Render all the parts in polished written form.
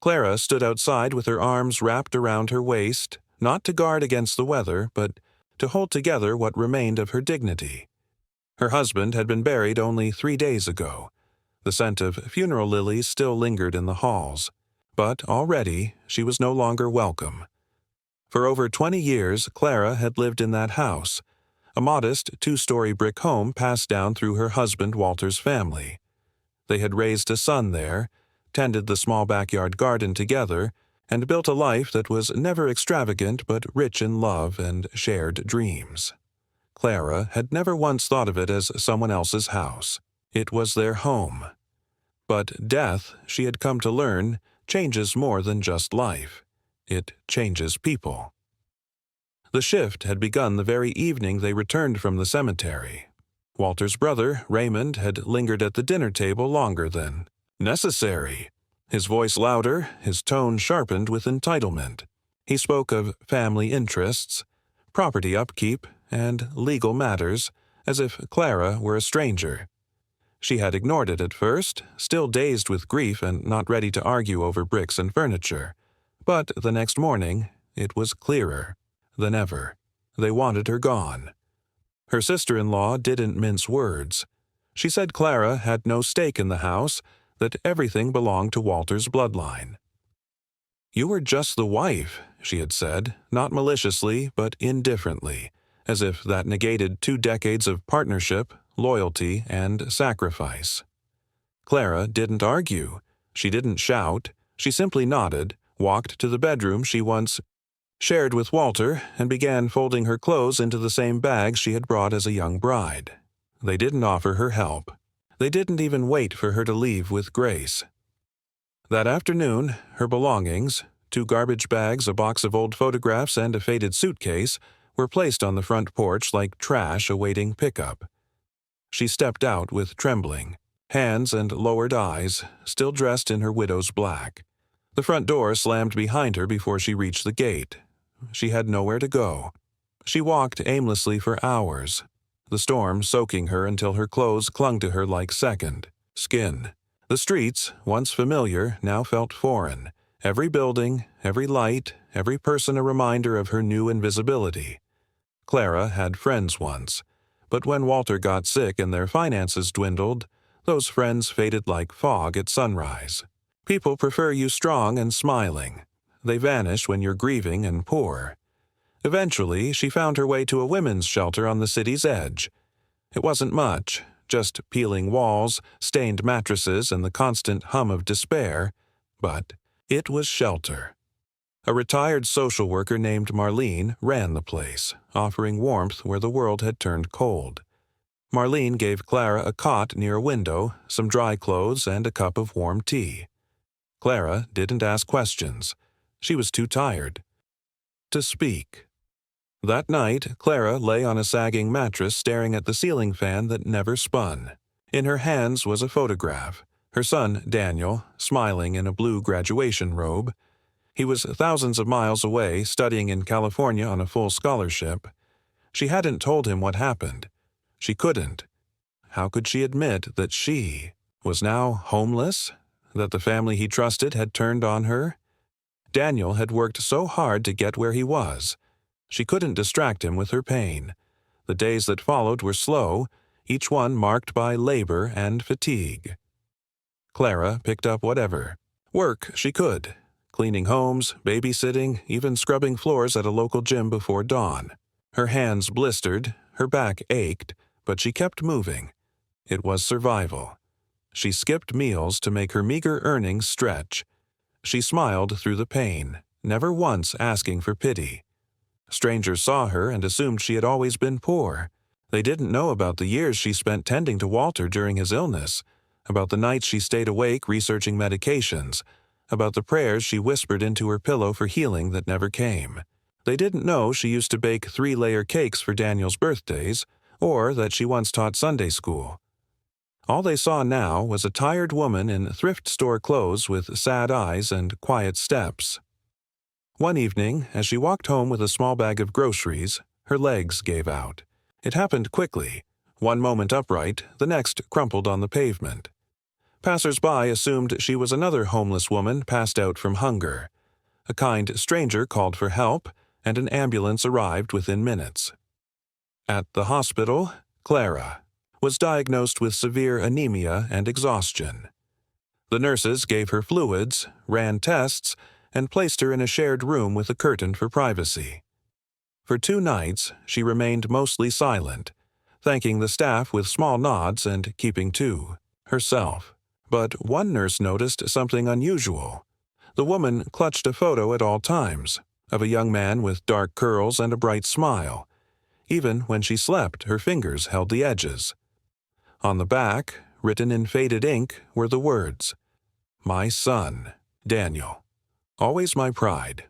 Clara stood outside with her arms wrapped around her waist, not to guard against the weather, but to hold together what remained of her dignity. Her husband had been buried only 3 days ago. The scent of funeral lilies still lingered in the halls, but already she was no longer welcome. For over 20 years, Clara had lived in that house, a modest 2-story brick home passed down through her husband Walter's family. They had raised a son there, tended the small backyard garden together, and built a life that was never extravagant but rich in love and shared dreams. Clara had never once thought of it as someone else's house. It was their home. But death, she had come to learn, changes more than just life. It changes people. The shift had begun the very evening they returned from the cemetery. Walter's brother, Raymond, had lingered at the dinner table longer than necessary. His voice louder, his tone sharpened with entitlement. He spoke of family interests, property upkeep, and legal matters, as if Clara were a stranger. She had ignored it at first, still dazed with grief and not ready to argue over bricks and furniture. But the next morning, it was clearer than ever. They wanted her gone. Her sister-in-law didn't mince words. She said Clara had no stake in the house, that everything belonged to Walter's bloodline. "You were just the wife," she had said, not maliciously but indifferently, as if that negated 2 decades of partnership, loyalty, and sacrifice. Clara didn't argue. She didn't shout. She simply nodded, walked to the bedroom she once shared with Walter, and began folding her clothes into the same bag she had brought as a young bride. They didn't offer her help. They didn't even wait for her to leave with grace. That afternoon, her belongings, 2 garbage bags, a box of old photographs, and a faded suitcase, were placed on the front porch like trash awaiting pickup. She stepped out with trembling, hands and lowered eyes, still dressed in her widow's black. The front door slammed behind her before she reached the gate. She had nowhere to go. She walked aimlessly for hours, the storm soaking her until her clothes clung to her like second skin. The streets, once familiar, now felt foreign. Every building, every light, every person a reminder of her new invisibility. Clara had friends once, but when Walter got sick and their finances dwindled, those friends faded like fog at sunrise. People prefer you strong and smiling. They vanish when you're grieving and poor. Eventually, she found her way to a women's shelter on the city's edge. It wasn't much, just peeling walls, stained mattresses, and the constant hum of despair, but it was shelter. A retired social worker named Marlene ran the place, offering warmth where the world had turned cold. Marlene gave Clara a cot near a window, some dry clothes, and a cup of warm tea. Clara didn't ask questions. She was too tired to speak. That night, Clara lay on a sagging mattress staring at the ceiling fan that never spun. In her hands was a photograph. Her son, Daniel, smiling in a blue graduation robe. He was thousands of miles away, studying in California on a full scholarship. She hadn't told him what happened. She couldn't. How could she admit that she was now homeless? That the family he trusted had turned on her? Daniel had worked so hard to get where he was. She couldn't distract him with her pain. The days that followed were slow, each one marked by labor and fatigue. Clara picked up whatever work she could, cleaning homes, babysitting, even scrubbing floors at a local gym before dawn. Her hands blistered, her back ached, but she kept moving. It was survival. She skipped meals to make her meager earnings stretch. She smiled through the pain, never once asking for pity. Strangers saw her and assumed she had always been poor. They didn't know about the years she spent tending to Walter during his illness, about the nights she stayed awake researching medications, about the prayers she whispered into her pillow for healing that never came. They didn't know she used to bake 3-layer cakes for Daniel's birthdays, or that she once taught Sunday school. All they saw now was a tired woman in thrift store clothes with sad eyes and quiet steps. One evening, as she walked home with a small bag of groceries, her legs gave out. It happened quickly. One moment upright, the next crumpled on the pavement. Passers-by assumed she was another homeless woman passed out from hunger. A kind stranger called for help, and an ambulance arrived within minutes. At the hospital, Clara was diagnosed with severe anemia and exhaustion. The nurses gave her fluids, ran tests, and placed her in a shared room with a curtain for privacy. For 2 nights, she remained mostly silent, thanking the staff with small nods and keeping to herself. But one nurse noticed something unusual. The woman clutched a photo at all times, of a young man with dark curls and a bright smile. Even when she slept, her fingers held the edges. On the back, written in faded ink, were the words, "My son, Daniel. Always my pride."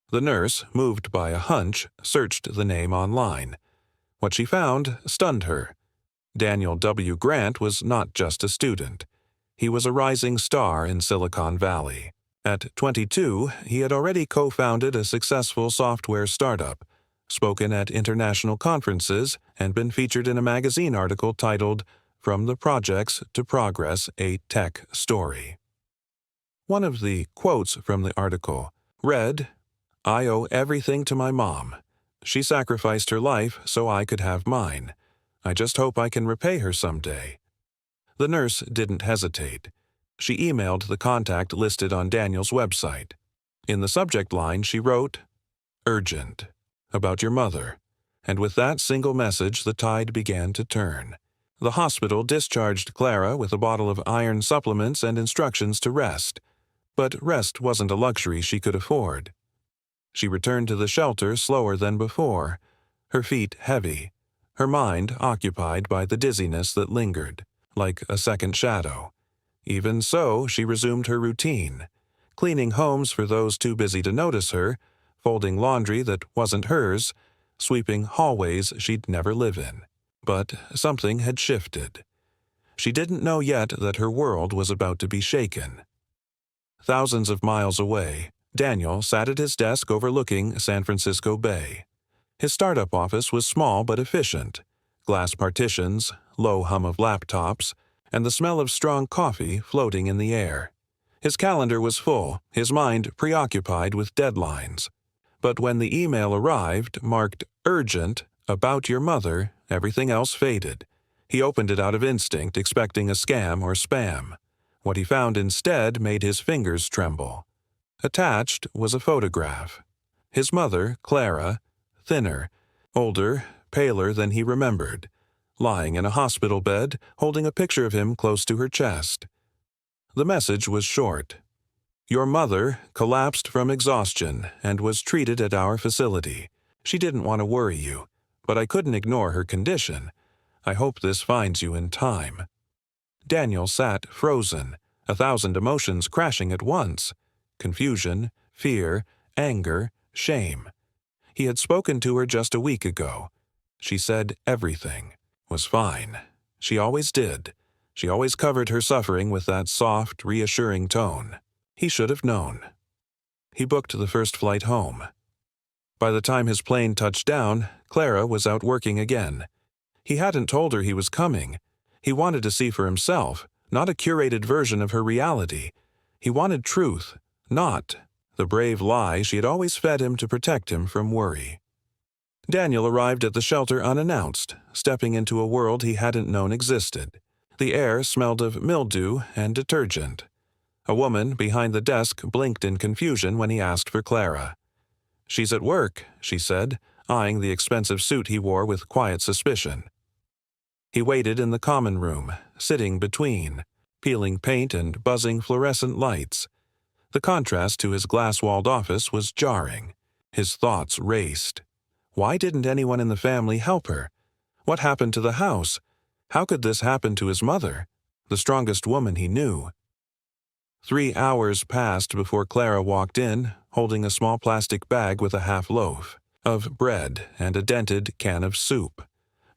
The nurse, moved by a hunch, searched the name online. What she found stunned her. Daniel W. Grant was not just a student. He was a rising star in Silicon Valley. At 22, he had already co-founded a successful software startup, spoken at international conferences, and been featured in a magazine article titled "From the Projects to Progress, a Tech Story." One of the quotes from the article read, "I owe everything to my mom. She sacrificed her life so I could have mine. I just hope I can repay her someday." The nurse didn't hesitate. She emailed the contact listed on Daniel's website. In the subject line, she wrote, "Urgent, about your mother." And with that single message, the tide began to turn. The hospital discharged Clara with a bottle of iron supplements and instructions to rest. But rest wasn't a luxury she could afford. She returned to the shelter slower than before, her feet heavy, her mind occupied by the dizziness that lingered, like a second shadow. Even so, she resumed her routine, cleaning homes for those too busy to notice her, folding laundry that wasn't hers, sweeping hallways she'd never live in. But something had shifted. She didn't know yet that her world was about to be shaken. Thousands of miles away, Daniel sat at his desk overlooking San Francisco Bay. His startup office was small but efficient. Glass partitions, low hum of laptops, and the smell of strong coffee floating in the air. His calendar was full, his mind preoccupied with deadlines. But when the email arrived, marked "Urgent," about your mother, everything else faded. He opened it out of instinct, expecting a scam or spam. What he found instead made his fingers tremble. Attached was a photograph. His mother, Clara, thinner, older, paler than he remembered, lying in a hospital bed, holding a picture of him close to her chest. The message was short. "Your mother collapsed from exhaustion and was treated at our facility. She didn't want to worry you, but I couldn't ignore her condition. I hope this finds you in time." Daniel sat frozen, 1,000 emotions crashing at once. Confusion, fear, anger, shame. He had spoken to her just a week ago. She said everything was fine. She always did. She always covered her suffering with that soft, reassuring tone. He should have known. He booked the first flight home. By the time his plane touched down, Clara was out working again. He hadn't told her he was coming. He wanted to see for himself, not a curated version of her reality. He wanted truth, not the brave lie she had always fed him to protect him from worry. Daniel arrived at the shelter unannounced, stepping into a world he hadn't known existed. The air smelled of mildew and detergent. A woman behind the desk blinked in confusion when he asked for Clara. "She's at work," she said, eyeing the expensive suit he wore with quiet suspicion. He waited in the common room, sitting between, peeling paint and buzzing fluorescent lights. The contrast to his glass-walled office was jarring. His thoughts raced. Why didn't anyone in the family help her? What happened to the house? How could this happen to his mother, the strongest woman he knew? 3 hours passed before Clara walked in, holding a small plastic bag with a half loaf of bread and a dented can of soup.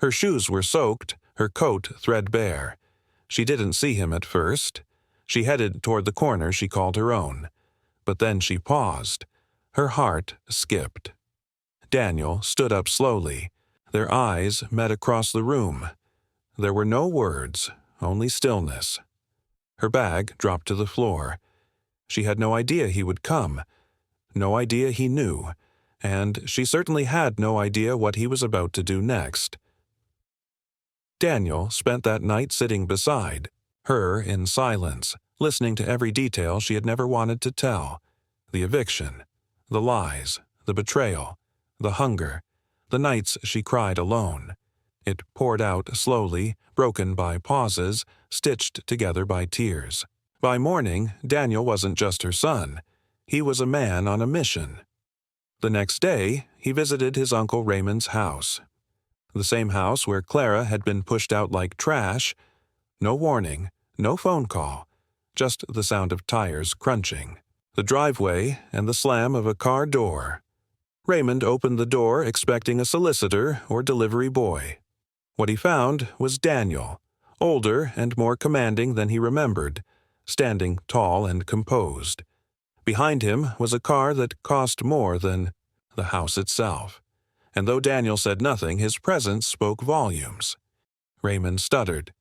Her shoes were soaked, her coat threadbare. She didn't see him at first. She headed toward the corner she called her own. But then she paused. Her heart skipped. Daniel stood up slowly. Their eyes met across the room. There were no words, only stillness. Her bag dropped to the floor. She had no idea he would come, no idea he knew, and she certainly had no idea what he was about to do next. Daniel spent that night sitting beside her in silence, listening to every detail she had never wanted to tell. The eviction, the lies, the betrayal, the hunger, the nights she cried alone. It poured out slowly, broken by pauses, stitched together by tears. By morning, Daniel wasn't just her son. He was a man on a mission. The next day, he visited his Uncle Raymond's house. The same house where Clara had been pushed out like trash. No warning, no phone call, just the sound of tires crunching, the driveway, and the slam of a car door. Raymond opened the door expecting a solicitor or delivery boy. What he found was Daniel, older and more commanding than he remembered, standing tall and composed. Behind him was a car that cost more than the house itself, and though Daniel said nothing, his presence spoke volumes. Raymond stuttered.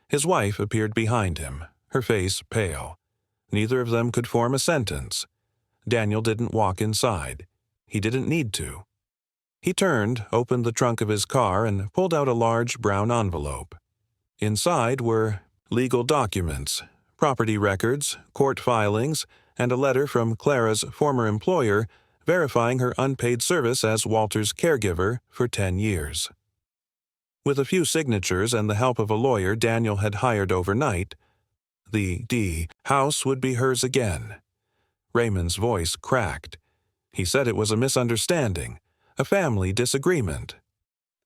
His wife appeared behind him, her face pale. Neither of them could form a sentence. Daniel didn't walk inside. He didn't need to. He turned, opened the trunk of his car, and pulled out a large brown envelope. Inside were legal documents, property records, court filings, and a letter from Clara's former employer verifying her unpaid service as Walter's caregiver for 10 years. With a few signatures and the help of a lawyer Daniel had hired overnight, the house would be hers again. Raymond's voice cracked. He said it was a misunderstanding, a family disagreement.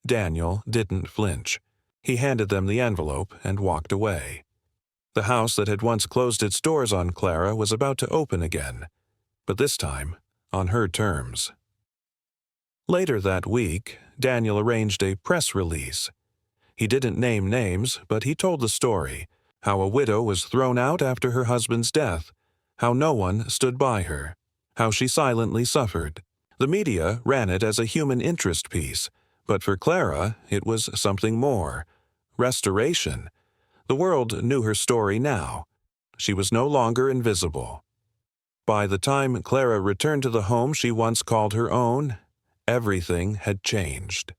Daniel didn't flinch. He handed them the envelope and walked away. The house that had once closed its doors on Clara was about to open again, but this time on her terms. Later that week, Daniel arranged a press release. He didn't name names, but he told the story, how a widow was thrown out after her husband's death, how no one stood by her, how she silently suffered. The media ran it as a human interest piece, but for Clara, it was something more. Restoration. The world knew her story now. She was no longer invisible. By the time Clara returned to the home she once called her own, everything had changed.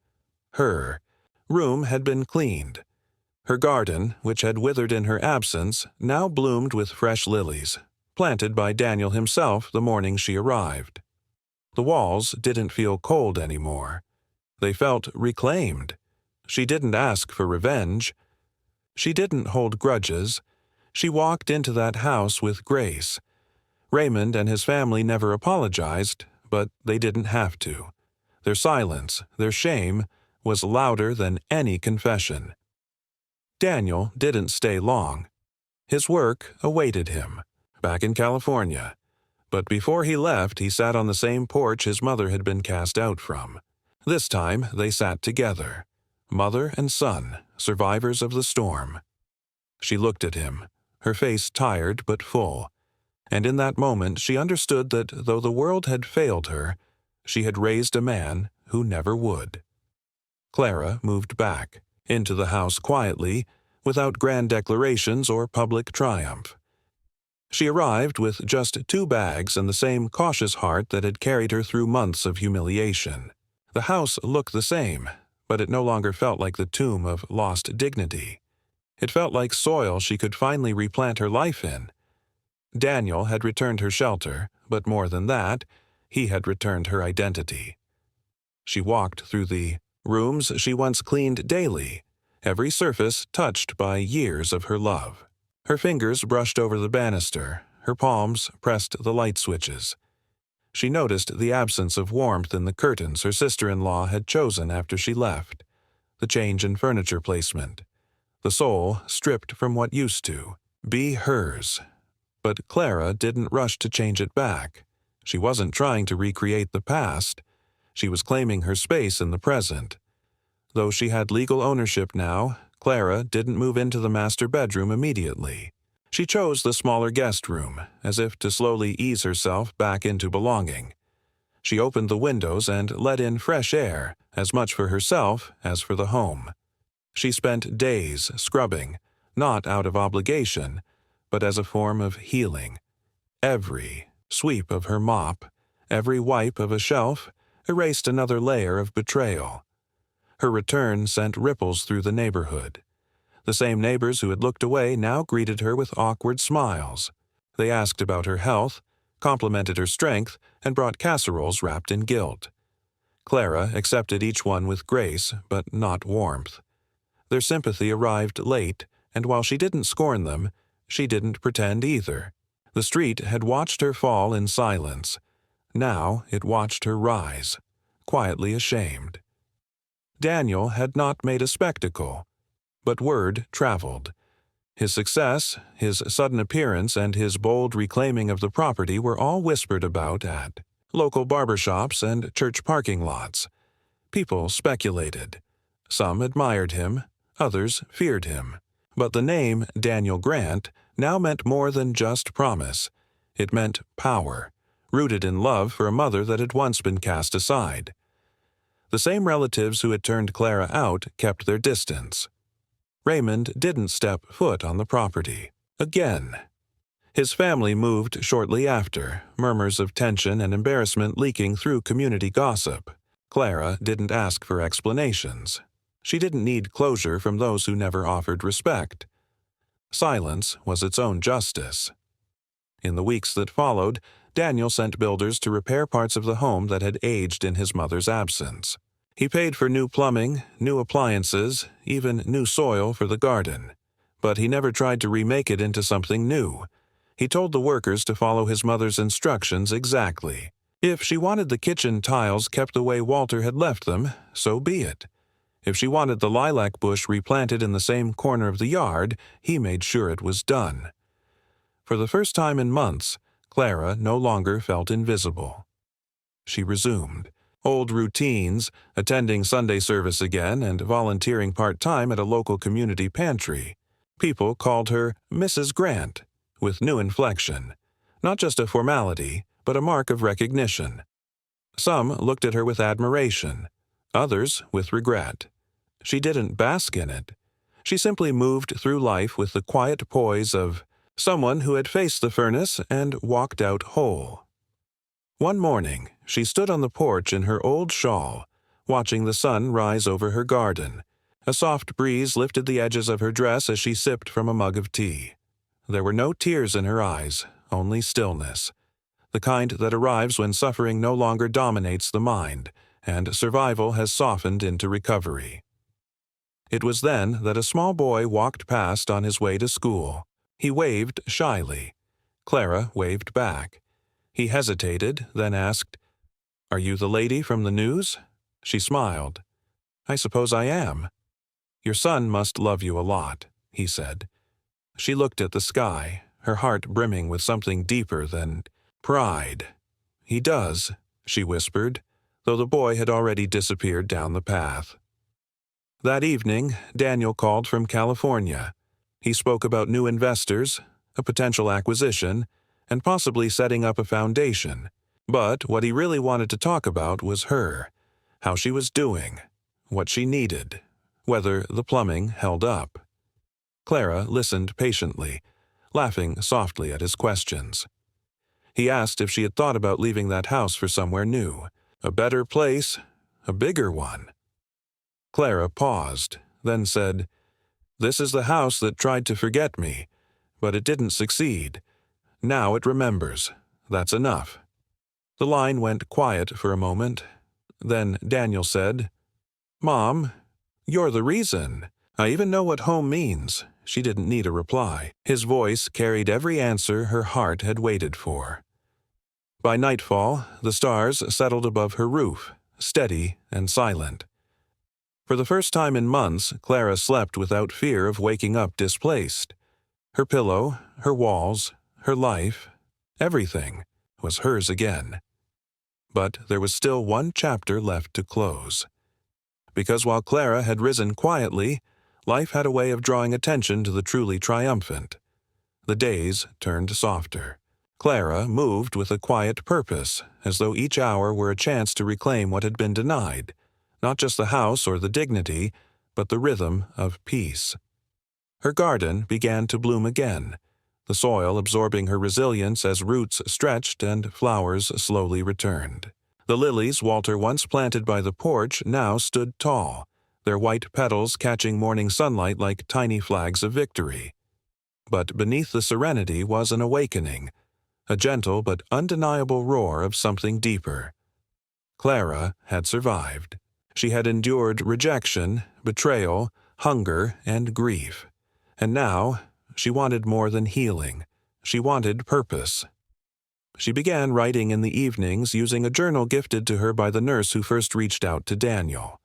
Her room had been cleaned. Her garden, which had withered in her absence, now bloomed with fresh lilies, planted by Daniel himself the morning she arrived. The walls didn't feel cold anymore. They felt reclaimed. She didn't ask for revenge. She didn't hold grudges. She walked into that house with grace. Raymond and his family never apologized, but they didn't have to. Their silence, their shame, was louder than any confession. Daniel didn't stay long. His work awaited him, back in California. But before he left, he sat on the same porch his mother had been cast out from. This time, they sat together, mother and son, survivors of the storm. She looked at him, her face tired but full, and in that moment she understood that though the world had failed her, she had raised a man who never would. Clara moved back, into the house quietly, without grand declarations or public triumph. She arrived with just 2 bags and the same cautious heart that had carried her through months of humiliation. The house looked the same, but it no longer felt like the tomb of lost dignity. It felt like soil she could finally replant her life in. Daniel had returned her shelter, but more than that, he had returned her identity. She walked through the rooms she once cleaned daily, every surface touched by years of her love. Her fingers brushed over the banister, her palms pressed the light switches. She noticed the absence of warmth in the curtains her sister-in-law had chosen after she left, the change in furniture placement, the soul stripped from what used to be hers. But Clara didn't rush to change it back. She wasn't trying to recreate the past. She was claiming her space in the present. Though she had legal ownership now, Clara didn't move into the master bedroom immediately. She chose the smaller guest room, as if to slowly ease herself back into belonging. She opened the windows and let in fresh air, as much for herself as for the home. She spent days scrubbing, not out of obligation, but as a form of healing. Every sweep of her mop, every wipe of a shelf, erased another layer of betrayal. Her return sent ripples through the neighborhood. The same neighbors who had looked away now greeted her with awkward smiles. They asked about her health, complimented her strength, and brought casseroles wrapped in guilt. Clara accepted each one with grace, but not warmth. Their sympathy arrived late, and while she didn't scorn them, she didn't pretend either. The street had watched her fall in silence. Now it watched her rise, quietly ashamed. Daniel had not made a spectacle, but word traveled. His success, his sudden appearance, and his bold reclaiming of the property were all whispered about at local barbershops and church parking lots. People speculated. Some admired him, others feared him. But the name Daniel Grant now meant more than just promise. It meant power, rooted in love for a mother that had once been cast aside. The same relatives who had turned Clara out kept their distance. Raymond didn't step foot on the property. Again. His family moved shortly after, murmurs of tension and embarrassment leaking through community gossip. Clara didn't ask for explanations. She didn't need closure from those who never offered respect. Silence was its own justice. In the weeks that followed, Daniel sent builders to repair parts of the home that had aged in his mother's absence. He paid for new plumbing, new appliances, even new soil for the garden. But he never tried to remake it into something new. He told the workers to follow his mother's instructions exactly. If she wanted the kitchen tiles kept the way Walter had left them, so be it. If she wanted the lilac bush replanted in the same corner of the yard, he made sure it was done. For the first time in months, Clara no longer felt invisible. She resumed old routines, attending Sunday service again and volunteering part-time at a local community pantry. People called her Mrs. Grant, with new inflection. Not just a formality, but a mark of recognition. Some looked at her with admiration, others with regret. She didn't bask in it. She simply moved through life with the quiet poise of someone who had faced the furnace and walked out whole. One morning, she stood on the porch in her old shawl, watching the sun rise over her garden. A soft breeze lifted the edges of her dress as she sipped from a mug of tea. There were no tears in her eyes, only stillness. The kind that arrives when suffering no longer dominates the mind, and survival has softened into recovery. It was then that a small boy walked past on his way to school. He waved shyly. Clara waved back. He hesitated, then asked, "Are you the lady from the news?" She smiled. "I suppose I am." "Your son must love you a lot," he said. She looked at the sky, her heart brimming with something deeper than pride. "He does," she whispered, though the boy had already disappeared down the path. That evening, Daniel called from California. He spoke about new investors, a potential acquisition, and possibly setting up a foundation. But what he really wanted to talk about was her, how she was doing, what she needed, whether the plumbing held up. Clara listened patiently, laughing softly at his questions. He asked if she had thought about leaving that house for somewhere new, a better place, a bigger one. Clara paused, then said, "This is the house that tried to forget me, but it didn't succeed. Now it remembers. That's enough." The line went quiet for a moment. Then Daniel said, "Mom, you're the reason. I even know what home means." She didn't need a reply. His voice carried every answer her heart had waited for. By nightfall, the stars settled above her roof, steady and silent. For the first time in months, Clara slept without fear of waking up displaced. Her pillow, her walls, her life, everything was hers again. But there was still one chapter left to close. Because while Clara had risen quietly, life had a way of drawing attention to the truly triumphant. The days turned softer. Clara moved with a quiet purpose, as though each hour were a chance to reclaim what had been denied, not just the house or the dignity, but the rhythm of peace. Her garden began to bloom again. the soil absorbing her resilience as roots stretched and flowers slowly returned. The lilies Walter once planted by the porch now stood tall, their white petals catching morning sunlight like tiny flags of victory. But beneath the serenity was an awakening, a gentle but undeniable roar of something deeper. Clara had survived. She had endured rejection, betrayal, hunger, and grief. And now, she wanted more than healing. She wanted purpose. She began writing in the evenings using a journal gifted to her by the nurse who first reached out to Daniel.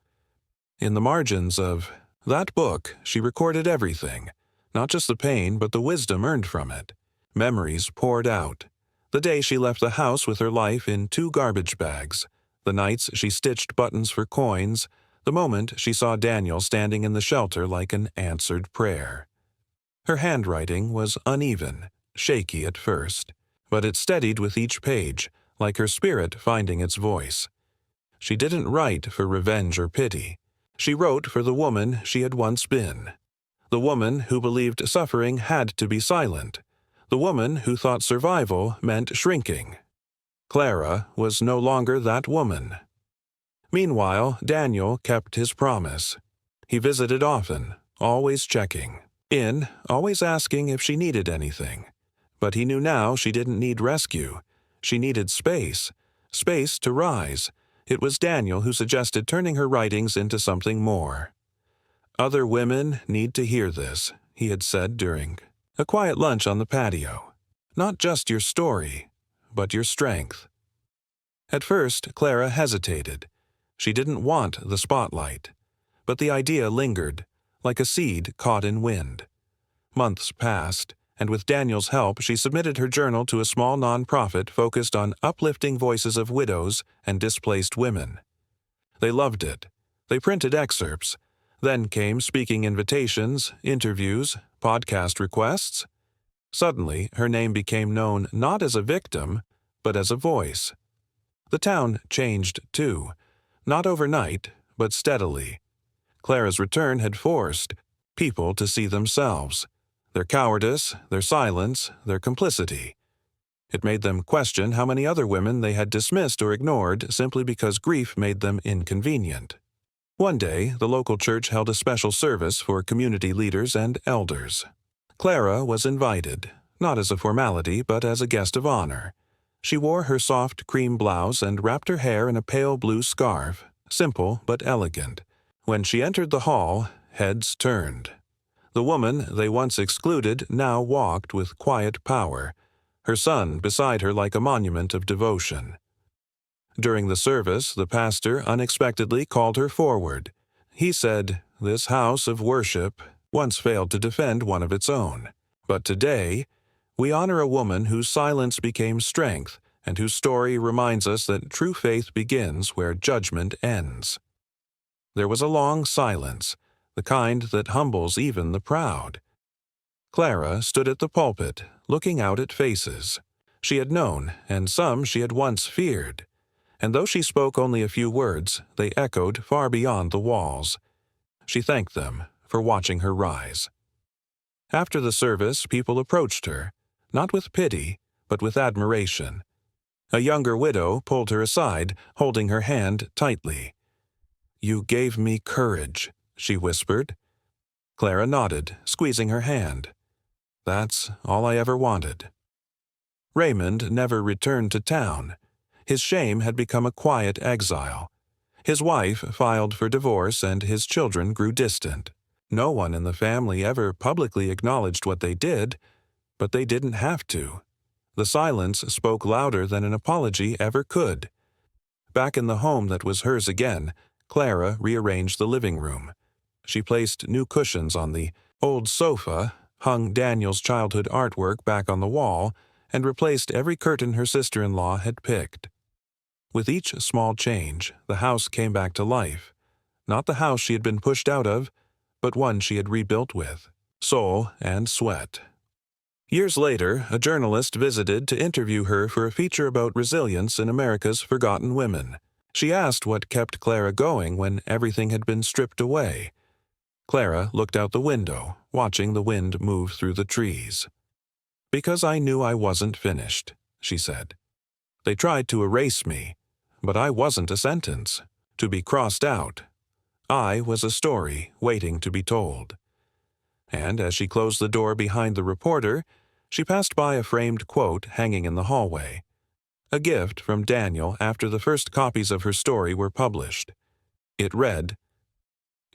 In the margins of that book, she recorded everything, not just the pain but the wisdom earned from it. Memories poured out. The day she left the house with her life in 2 garbage bags, the nights she stitched buttons for coins, the moment she saw Daniel standing in the shelter like an answered prayer. Her handwriting was uneven, shaky at first, but it steadied with each page, like her spirit finding its voice. She didn't write for revenge or pity. She wrote for the woman she had once been. The woman who believed suffering had to be silent. The woman who thought survival meant shrinking. Clara was no longer that woman. Meanwhile, Daniel kept his promise. He visited often, always checking in, always asking if she needed anything. But he knew now she didn't need rescue. She needed space. Space to rise. It was Daniel who suggested turning her writings into something more. "Other women need to hear this," he had said during a quiet lunch on the patio. "Not just your story, but your strength." At first, Clara hesitated. She didn't want the spotlight. But the idea lingered, like a seed caught in wind. Months passed, and with Daniel's help, she submitted her journal to a small nonprofit focused on uplifting voices of widows and displaced women. They loved it. They printed excerpts. Then came speaking invitations, interviews, podcast requests. Suddenly, her name became known not as a victim, but as a voice. The town changed, too. Not overnight, but steadily. Clara's return had forced people to see themselves, their cowardice, their silence, their complicity. It made them question how many other women they had dismissed or ignored simply because grief made them inconvenient. One day, the local church held a special service for community leaders and elders. Clara was invited, not as a formality but as a guest of honor. She wore her soft cream blouse and wrapped her hair in a pale blue scarf, simple but elegant. When she entered the hall, heads turned. The woman they once excluded now walked with quiet power, her son beside her like a monument of devotion. During the service, the pastor unexpectedly called her forward. He said, "This house of worship once failed to defend one of its own. But today, we honor a woman whose silence became strength and whose story reminds us that true faith begins where judgment ends." There was a long silence, the kind that humbles even the proud. Clara stood at the pulpit, looking out at faces she had known and some she had once feared. And though she spoke only a few words, they echoed far beyond the walls. She thanked them for watching her rise. After the service, people approached her, not with pity, but with admiration. A younger widow pulled her aside, holding her hand tightly. "You gave me courage," she whispered. Clara nodded, squeezing her hand. "That's all I ever wanted." Raymond never returned to town. His shame had become a quiet exile. His wife filed for divorce and his children grew distant. No one in the family ever publicly acknowledged what they did, but they didn't have to. The silence spoke louder than an apology ever could. Back in the home that was hers again, Clara rearranged the living room. She placed new cushions on the old sofa, hung Daniel's childhood artwork back on the wall, and replaced every curtain her sister-in-law had picked. With each small change, the house came back to life. Not the house she had been pushed out of, but one she had rebuilt with soul and sweat. Years later, a journalist visited to interview her for a feature about resilience in America's forgotten women. She asked what kept Clara going when everything had been stripped away. Clara looked out the window, watching the wind move through the trees. Because I knew I wasn't finished, she said. They tried to erase me, but I wasn't a sentence, to be crossed out. I was a story waiting to be told. And as she closed the door behind the reporter, she passed by a framed quote hanging in the hallway. A gift from Daniel after the first copies of her story were published. It read,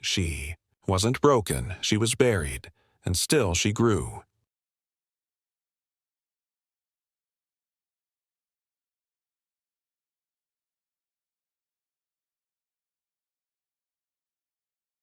"She wasn't broken, she was buried, and still she grew.